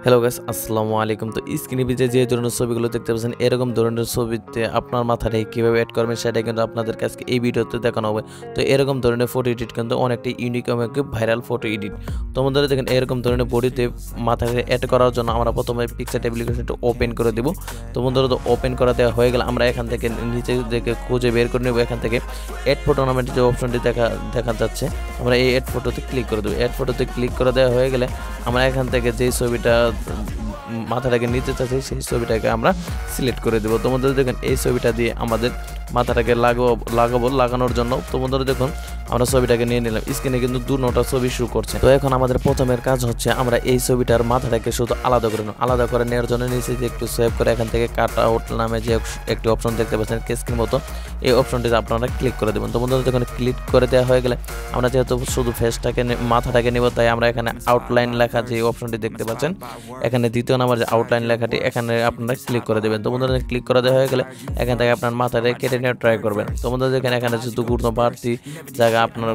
Hello guys, আসসালামু আলাইকুম। তো স্ক্রিনে ভিজে যে ধরনের ছবিগুলো দেখতে পাচ্ছেন, এরকম ধরনের ছবিতে আপনার মাথায় কীভাবে অ্যাড করবেন সেটা কিন্তু আপনাদের কাছে এই ভিডিওতে দেখানো হবে। তো এরকম ধরনের ফটো এডিট কিন্তু অনেকটা ইউনিক এবং ভাইরাল ফটো এডিট। তো আমাদের দেখেন এরকম ধরনের বডিতে মাথায় অ্যাড করার জন্য আমরা প্রথমে পিকচার অ্যাপ্লিকেশনটা ওপেন করে দেবো। তো বন্ধুরা, তো ওপেন করা দেওয়া হয়ে গেলে আমরা এখান থেকে নিচে থেকে খুঁজে বের করে নেব। এখান থেকে অ্যাড ফটো নামের যে অপশনটি দেখা যাচ্ছে, আমরা এই অ্যাড ফটোতে ক্লিক করে দেবো। অ্যাড ফটোতে ক্লিক করে দেওয়া হয়ে গেলে আমরা এখান থেকে যেই ছবিটা মাথাটাকে নিতে চাচ্ছি সেই ছবিটাকে আমরা সিলেক্ট করে দেবো। তোমাদের দেখেন এই ছবিটা দিয়ে আমাদের মাথাটাকে লাগানোর জন্য তোমাদের দেখুন আমরা ছবিটাকে নিয়ে নিলাম। স্ক্রিনে কিন্তু দুটো ছবি শো করছে। তো এখন আমাদের প্রথমের কাজ হচ্ছে আমরা এই ছবিটার মাথাটাকে শুধু আলাদা করে নেব। আলাদা করে নেওয়ার জন্য নিচে যে একটু সেভ করে এখান থেকে কাট আউট নামে যে একটি অপশন দেখতে পাচ্ছেন কেসকির মতো, এই অপশনটিতে আপনারা ক্লিক করে দেবেন। তোমাদের যখন ক্লিক করে দেওয়া হয়ে গেলে আমরা যেহেতু শুধু ফেসটাকে মাথাটাকে নেব, তাই আমরা এখানে আউটলাইন লেখা যে অপশনটি দেখতে পাচ্ছেন, এখানে দ্বিতীয় নাম্বার যে আউটলাইন লেখাটি এখানে আপনারা ক্লিক করে দেবেন। তোমাদের ক্লিক করে দেওয়া হয়ে গেলে এখান থেকে আপনার মাথাটা কেটে নেওয়ার ট্রাই করবেন। তোমাদের দেখেন এখানে যদি গুরুত্ব বাড়তি জায়গা আপনার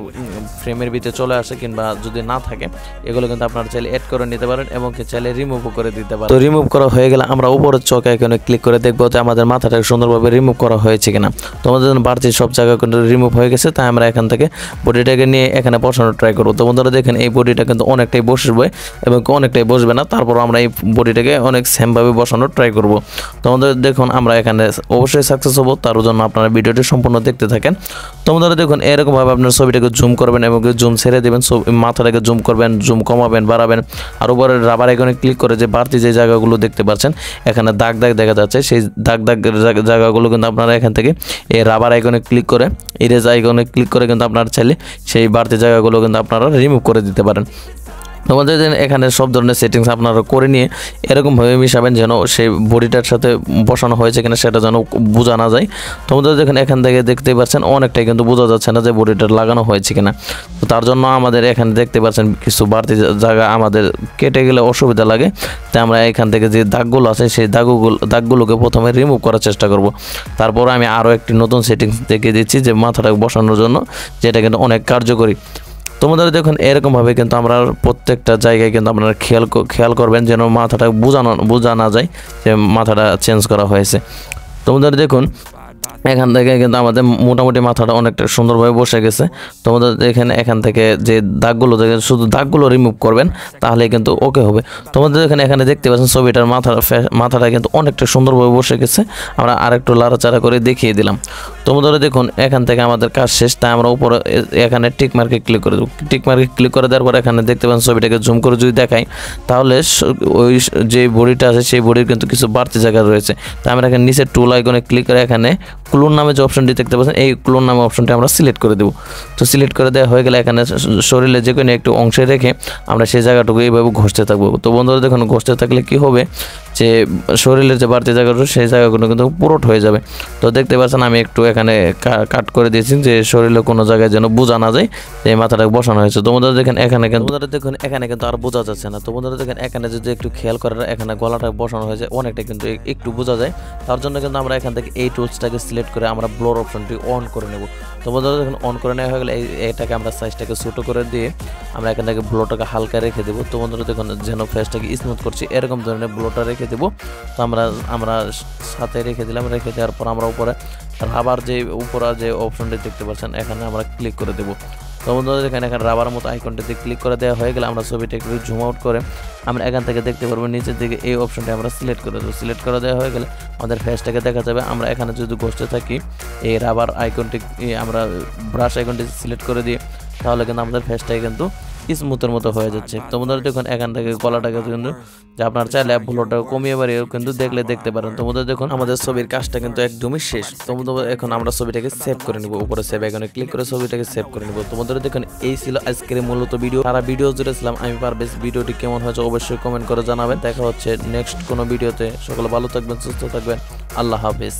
ফ্রেমের ভিতরে চলে আসে কিংবা যদি না থাকে, এগুলো কিন্তু আপনারা চাইলে অ্যাড করে নিতে পারেন এবং চাইলে রিমুভও করে দিতে পারেন। তো রিমুভ করা হয়ে গেলে আমরা উপরের চোখে এখানে ক্লিক করে দেখবো যে আমাদের মাথাটা সুন্দরভাবে রিমুভ করা হয়েছে কিনা। তোমাদের বাড়তি সব জায়গা কিন্তু রিমুভ হয়ে গেছে, তাই আমরা এখান থেকে বডিটাকে নিয়ে এখানে বসানোর ট্রাই করবো। তোমাদের দেখেন এই বডিটা কিন্তু অনেকটাই বসবে এবং অনেকটাই বসবে না, তারপর আমরা এই বডিটাকে অনেক সেমভাবে বসানোর ট্রাই করব। তোমাদের দেখুন আমরা এখানে অবশ্যই সাকসেস হবো, তার জন্য আপনারা ভিডিওটি সম্পূর্ণ দেখতে থাকেন। তোমাদের দেখুন এরকমভাবে আপনার ছবিটাকে জুম করবেন এবং জুম ছেড়ে দেবেন, মাথাটাকে জুম করবেন, জুম কমাবেন, বাড়াবেন। আর উপরে রাবার আইকনে ক্লিক করে যে বাড়তি যে জায়গাগুলো দেখতে পাচ্ছেন এখানে দাগ দেখা যাচ্ছে, সেই দাগ জায়গাগুলো কিন্তু আপনারা এখান থেকে এই রাবার আইকনে ক্লিক করে ইরেজ আইকনে ক্লিক করে কিন্তু আপনারা চাইলে সেই বাড়তি জায়গাগুলো কিন্তু আপনারা রিমুভ করে দিতে পারেন। তোমাদের এখানে সব ধরনের সেটিংস আপনারা করে নিয়ে এরকমভাবে মিশাবেন যেন সেই বডিটার সাথে বসানো হয়েছে কিনা সেটা যেন বোঝা না যায়। তোমাদের দেখেন এখান থেকে দেখতে পাচ্ছেন অনেকটাই কিন্তু বোঝা যাচ্ছে না যে বডিটা লাগানো হয়েছে কিনা। তো তার জন্য আমাদের এখানে দেখতে পাচ্ছেন কিছু বাড়তি জায়গা আমাদের কেটে গেলে অসুবিধা লাগে, তাই আমরা এখান থেকে যে দাগগুলো আছে সেই দাগগুলোকে প্রথমে রিমুভ করার চেষ্টা করব। তারপর আমি আরও একটি নতুন সেটিংস দেখিয়ে দিচ্ছি যে মাথাটা বসানোর জন্য, যেটা কিন্তু অনেক কার্যকরী। তোমাদের দেখুন এরকমভাবে কিন্তু আমরা প্রত্যেকটা জায়গায় কিন্তু আপনারা খেয়াল করবেন যেন মাথাটা বোঝা না যায় যে মাথাটা চেঞ্জ করা হয়েছে। তোমাদের দেখুন এখান থেকে কিন্তু আমাদের মোটামুটি মাথাটা অনেকটা সুন্দরভাবে বসে গেছে। তোমাদের এখান থেকে যে দাগগুলো দেখে শুধু দাগগুলো রিমুভ করবেন, তাহলে কিন্তু ওকে হবে। তোমাদের এখানে দেখতে পাচ্ছেন ছবিটার মাথাটা কিন্তু অনেকটা সুন্দরভাবে বসে গেছে। আমরা আরেকটু লাড়াচাড়া করে দেখিয়ে দিলাম। তোমাদের দেখুন এখান থেকে আমাদের কাজ শেষ, তাই আমরা উপরে এখানে টিক মার্কে ক্লিক করে দেবো। টিক মার্কে ক্লিক করে দেওয়ার পর এখানে দেখতে পাচ্ছেন ছবিটাকে জুম করে যদি দেখাই, তাহলে ওই যে বডিটা আছে সেই বডির কিন্তু কিছু বাড়তি জায়গা রয়েছে। তাই আমরা এখানে নিচে টুল আইকনে ক্লিক করে এখানে ক্লোন নামে যে অপশনটি দেখতে পাচ্ছেন এই ক্লোন নামে অপশনটি আমরা সিলেক্ট করে দেবো। তো সিলেক্ট করে দেওয়া হয়ে গেলে এখানে শরীরে যে কোনো একটু অংশে রেখে আমরা সেই জায়গাটুকু এইভাবে ঘষতে থাকবো। তো বন্ধুরা দেখুন ঘষতে থাকলে কি হবে যে শরীরের যে বাড়তি জায়গাটা সেই জায়গাগুলো কিন্তু পুরোট হয়ে যাবে। তো দেখতে পাচ্ছেন আমি একটু এখানে কাট করে দিয়েছি যে শরীরে কোনো জায়গায় যেন বোঝা না যায় যে মাথাটাকে বসানো হয়েছে। তোমাদের দেখেন এখানে কিন্তু আর বোঝা যাচ্ছে না। তোমাদের দেখেন এখানে যদি একটু খেয়াল করেন এখানে গলাটা বসানো হয়েছে অনেকটা কিন্তু একটু বোঝা যায়। তার জন্য কিন্তু আমরা এখান থেকে এই টুলসটাকে সিলেক্ট করে আমরা ব্লর অপশনটি অন করে নেব। তোমাদের দেখুন অন করে নেওয়া হয়ে গেলে এটাকে আমরা সাইজটাকে ছোটো করে দিয়ে আমরা এখান থেকে ব্লোটাকে হালকা রেখে দেবো। তোমাদের দেখুন যেন ফেসটাকে স্মুথ করছি এরকম ধরনের ব্লোটা রেখে দেবো। তো আমরা সাথে রেখে দিলাম। রেখে দেওয়ার পর আমরা উপরে রাবার যে উপরে যে অপশনটি দেখতে পাচ্ছেন এখানে আমরা ক্লিক করে দেবো। তোমাদের এখানে রাবার মতো আইকনটিতে ক্লিক করে দেওয়া হয়ে গেলে আমরা ছবিটা একটু জুম আউট করে আমরা এখান থেকে দেখতে পারবো নিচের দিকে এই অপশনটি আমরা সিলেক্ট করে দেবো। সিলেক্ট করে দেওয়া হয়ে গেলে আমাদের ফেসটাকে দেখা যাবে। আমরা এখানে যদি ঘষতে থাকি এই রাবার আইকনটি আমরা ব্রাশ আইকনটি সিলেক্ট করে দিই, তাহলে কিন্তু আমাদের ফেসটাকে কিন্তু স্মুথের মতো হয়ে যাচ্ছে। তোমাদের দেখুন এখান থেকে গলাটাকে কিন্তু যে আপনার চাইলে ব্লোটা কমিয়ে বাড়িয়ে কিন্তু দেখতে পারেন। তোমাদের দেখুন আমাদের ছবির কাজটা কিন্তু একদমই শেষ। তোমাদের এখন আমরা ছবিটাকে সেভ করে নিব। উপরে সেভ আইকনে ক্লিক করে ছবিটাকে সেভ করে নিব। তোমাদের দেখুন এই ছিল আজকের মূলত ভিডিও। সারা ভিডিও জুড়ে ছিলাম আমি পারভেজ। ভিডিওটি কেমন হয়েছে অবশ্যই কমেন্ট করে জানাবেন। দেখা হচ্ছে নেক্সট কোনো ভিডিওতে। সকলে ভালো থাকবেন, সুস্থ থাকবেন। আল্লাহ হাফেজ।